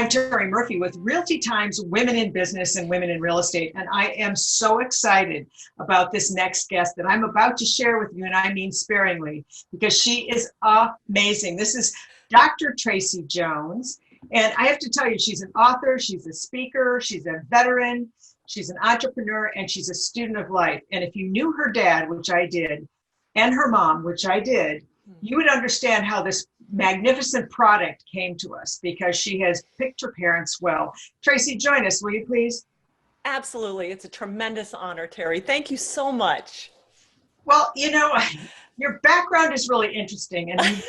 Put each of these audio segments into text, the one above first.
I'm Terri Murphy with Realty Times Women in Business and Women in Real Estate. And I am so excited about this next guest that I'm about to share with you, and I mean sparingly, because she is amazing. This is Dr. Tracey Jones. And I have to tell you, she's an author, she's a speaker, she's a veteran, she's an entrepreneur, and she's a student of life. And if you knew her dad, which I did, and her mom, which I did, you would understand how this magnificent product came to us, because she has picked her parents well. Tracey, join us, will you please? Absolutely. It's a tremendous honor, Terri. Thank you so much. Well, you know, your background is really interesting. And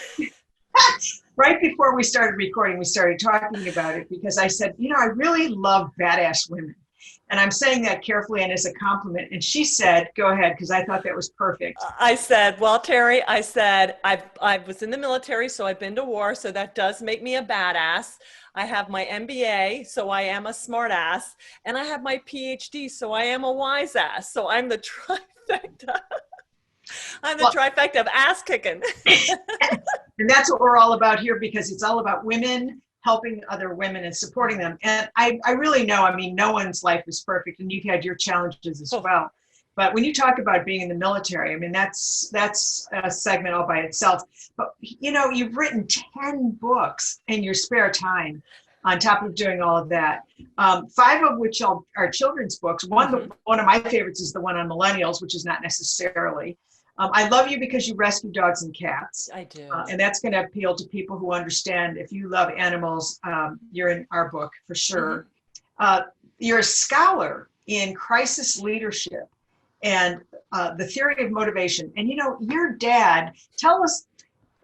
right before we started recording, we started talking about it, because I said, you know, I really love badass women. And I'm saying that carefully and as a compliment. And she said, go ahead, because I thought that was perfect. I said, well, Terri, I was in the military, so I've been to war. So that does make me a badass. I have my MBA, so I am a smart ass. And I have my PhD, so I am a wise ass. So I'm the trifecta. I'm the trifecta of ass kicking. And that's what we're all about here, because it's all about women helping other women and supporting them. And I really know, I mean, no one's life is perfect, and you've had your challenges as well. But when you talk about being in the military, I mean, that's a segment all by itself. But, you know, you've written 10 books in your spare time on top of doing all of that. 5 of which are children's books. One of my favorites is the one on millennials, which is not necessarily. I Love You Because You Rescue Dogs and Cats. I do. And that's going to appeal to people who understand, if you love animals, you're in our book for sure. You're a scholar in crisis leadership and the theory of motivation. And, you know, your dad, tell us,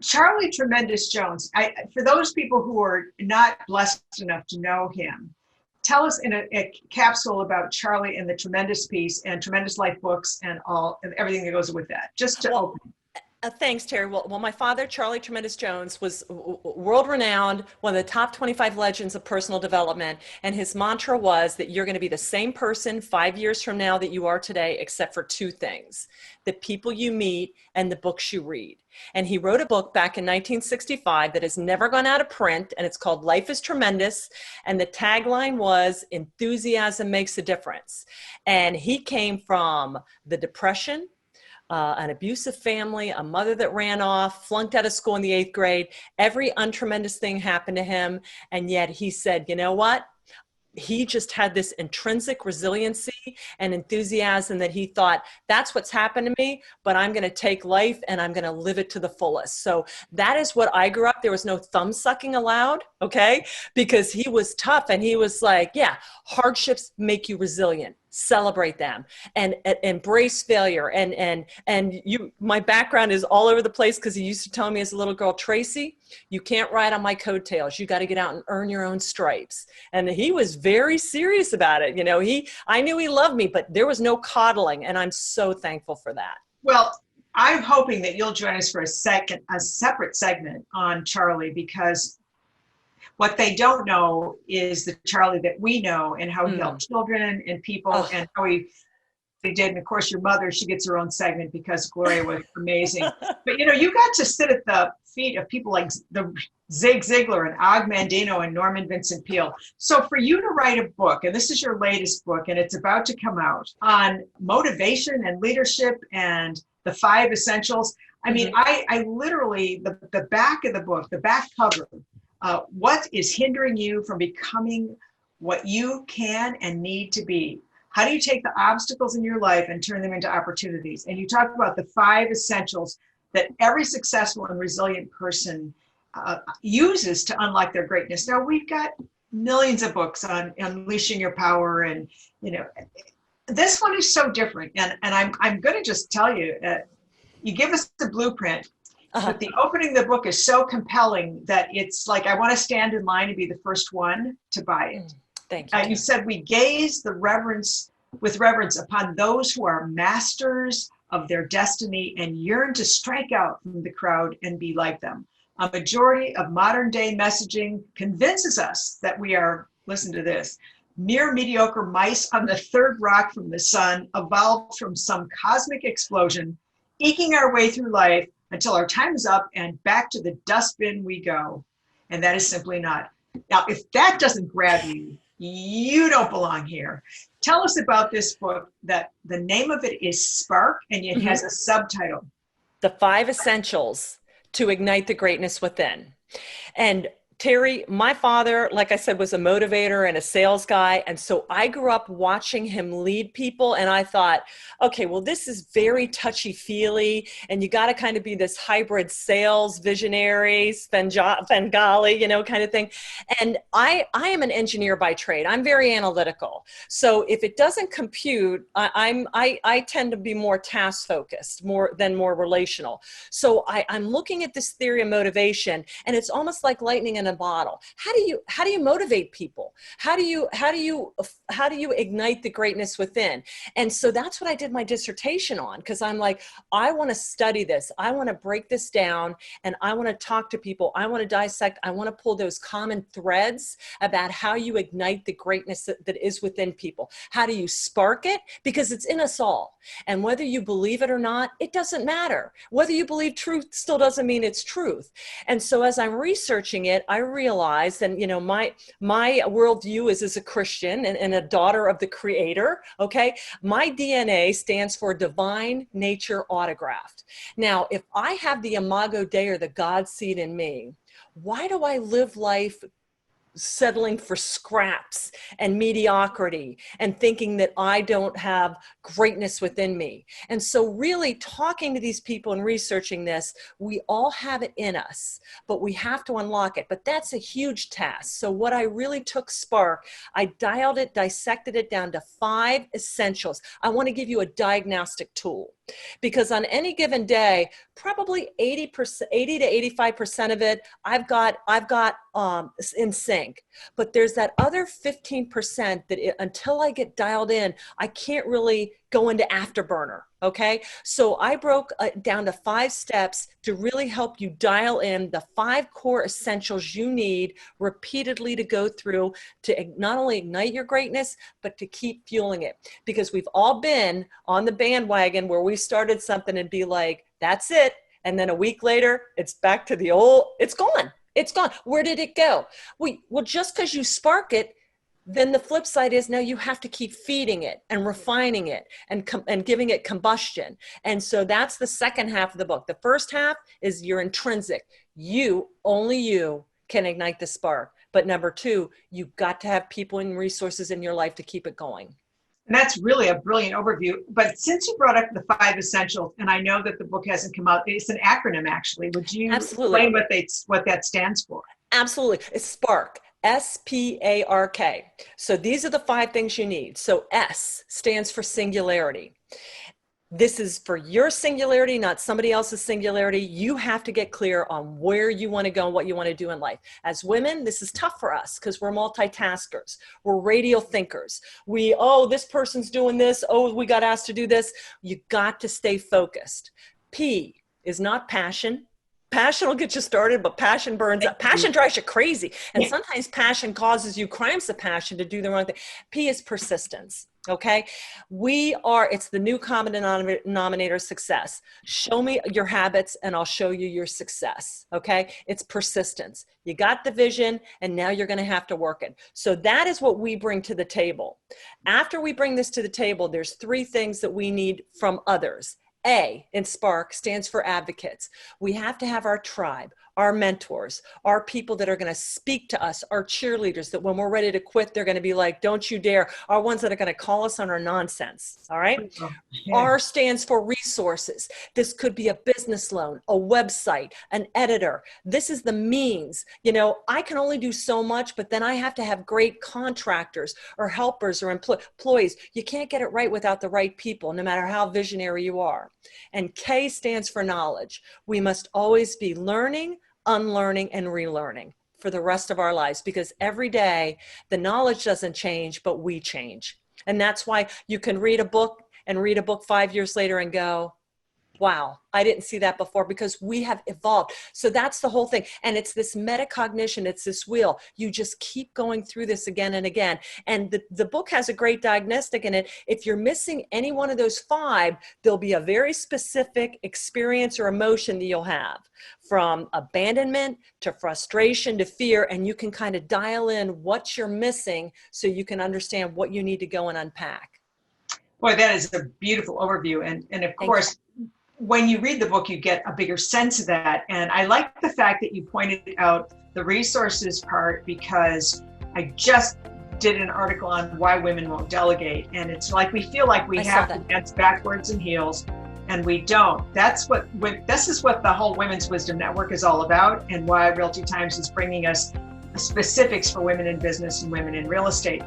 CharlieTremendous Jones, for those people who are not blessed enough to know him, tell us in a capsule about Charlie and the Tremendous Piece and Tremendous Life books and everything that goes with that, just to open. Thanks, Terri. Well, my father, CharlieTremendous Jones, was world-renowned, one of the top 25 legends of personal development. And his mantra was that you're going to be the same person 5 years from now that you are today, except for 2 things: the people you meet and the books you read. And he wrote a book back in 1965 that has never gone out of print, and it's called Life is Tremendous. And the tagline was, enthusiasm makes a difference. And he came from the Depression, an abusive family, a mother that ran off, flunked out of school in the 8th grade. Every untremendous thing happened to him. And yet he said, you know what? He just had this intrinsic resiliency and enthusiasm that he thought, that's what's happened to me, but I'm going to take life and I'm going to live it to the fullest. So that is what I grew up. There was no thumb sucking allowed, okay? Because he was tough, and he was like, yeah, hardships make you resilient. Celebrate them and embrace failure. And my background is all over the place, because he used to tell me as a little girl, Tracey, you can't ride on my coattails. You got to get out and earn your own stripes. And he was very serious about it. You know, I knew he loved me, but there was no coddling. And I'm so thankful for that. Well, I'm hoping that you'll join us for a separate segment on Charlie, because what they don't know is the Charlie that we know, and how he helped children and people, and how he did. And of course, your mother, she gets her own segment, because Gloria was amazing. But, you know, you got to sit at the feet of people like the Zig Ziglar and Og Mandino and Norman Vincent Peale. So for you to write a book, and this is your latest book, and it's about to come out, on motivation and leadership and the 5 essentials. I mean, I literally, the back of the book, the back cover, what is hindering you from becoming what you can and need to be? How do you take the obstacles in your life and turn them into opportunities? And you talk about the 5 essentials that every successful and resilient person uses to unlock their greatness. Now, we've got millions of books on unleashing your power, and, you know, this one is so different. And I'm going to just tell you, you give us the blueprint, but the opening of the book is so compelling that it's like, I want to stand in line and be the first one to buy it. Thank you. You said, we gaze with reverence upon those who are masters of their destiny and yearn to strike out from the crowd and be like them. A majority of modern day messaging convinces us that we are, listen to this, mere mediocre mice on the 3rd rock from the sun, evolved from some cosmic explosion, eking our way through life until our time is up and back to the dustbin we go. And that is simply not Now, if that doesn't grab you, you don't belong here. Tell us about this book that the name of it is Spark and it has a subtitle. The 5 Essentials to Ignite the Greatness Within. And Terri, my father, like I said, was a motivator and a sales guy. And so I grew up watching him lead people. And I thought, okay, well, this is very touchy-feely. And you got to kind of be this hybrid sales visionary, Bengali, kind of thing. And I am an engineer by trade. I'm very analytical. So if it doesn't compute, I tend to be more task focused, more relational. So I'm looking at this theory of motivation, and it's almost like lightning in a bottle. How do you motivate people? How do you ignite the greatness within? And so that's what I did my dissertation on, because I'm like, I want to study this. I want to break this down, and I want to talk to people. I want to dissect. I want to pull those common threads about how you ignite the greatness that is within people. How do you spark it? Because it's in us all. And whether you believe it or not, it doesn't matter. Whether you believe truth still doesn't mean it's truth. And so as I'm researching it, I realized, and my worldview is as a Christian and a daughter of the Creator, okay? My DNA stands for divine nature autographed. Now, if I have the imago Dei, or the God seed in me, why do I live life settling for scraps and mediocrity and thinking that I don't have greatness within me? And so really talking to these people and researching this, we all have it in us, but we have to unlock it. But that's a huge task. So what I really took Spark, I dissected it down to 5 essentials. I want to give you a diagnostic tool, because on any given day, probably 80 to 85% of it, I've got in sync. But there's that other 15% that until I get dialed in, I can't really go into afterburner. Okay. So I broke down to 5 steps to really help you dial in the 5 core essentials you need repeatedly to go through to not only ignite your greatness, but to keep fueling it. Because we've all been on the bandwagon where we started something and be like, that's it. And then a week later, it's back to the old, it's gone. It's gone. Where did it go? Well, just because you spark it, then the flip side is now you have to keep feeding it and refining it and giving it combustion. And so that's the second half of the book. The first half is your intrinsic. Only you can ignite the spark. But number 2, you've got to have people and resources in your life to keep it going. And that's really a brilliant overview. But since you brought up the 5 essentials, and I know that the book hasn't come out, it's an acronym actually. Would you explain what that stands for? Absolutely. It's SPARK. SPARK. So these are the 5 things you need. So S stands for singularity. This is for your singularity, not somebody else's singularity. You have to get clear on where you want to go and what you want to do in life. As women, this is tough for us because we're multitaskers. We're radial thinkers. This person's doing this. We got asked to do this. You got to stay focused. P is not passion. Passion will get you started, but passion burns up. Passion drives you crazy. And sometimes passion causes you crimes of passion to do the wrong thing. P is persistence. Okay. It's the new common denominator of success. Show me your habits and I'll show you your success. Okay. It's persistence. You got the vision and now you're going to have to work it. So that is what we bring to the table. After we bring this to the table, there's 3 things that we need from others. A in Spark stands for advocates. We have to have our tribe, our mentors, our people that are going to speak to us, our cheerleaders that when we're ready to quit, they're going to be like, don't you dare. Our ones that are going to call us on our nonsense. All right. Yeah. R stands for resources. This could be a business loan, a website, an editor. This is the means. I can only do so much, but then I have to have great contractors or helpers or employees. You can't get it right without the right people, no matter how visionary you are. And K stands for knowledge. We must always be learning, unlearning, and relearning for the rest of our lives, because every day the knowledge doesn't change, but we change. And that's why you can read a book 5 years later and go, wow, I didn't see that before, because we have evolved. So that's the whole thing. And it's this metacognition, it's this wheel. You just keep going through this again and again. And the book has a great diagnostic in it. If you're missing any one of those 5, there'll be a very specific experience or emotion that you'll have, from abandonment to frustration to fear. And you can kind of dial in what you're missing so you can understand what you need to go and unpack. Boy, that is a beautiful overview. And of course, when you read the book, you get a bigger sense of that. And I like the fact that you pointed out the resources part, because I just did an article on why women won't delegate. And it's like, we feel like we have to dance backwards and heels, and we don't. This is what the whole Women's Wisdom Network is all about, and why Realty Times is bringing us specifics for women in business and women in real estate.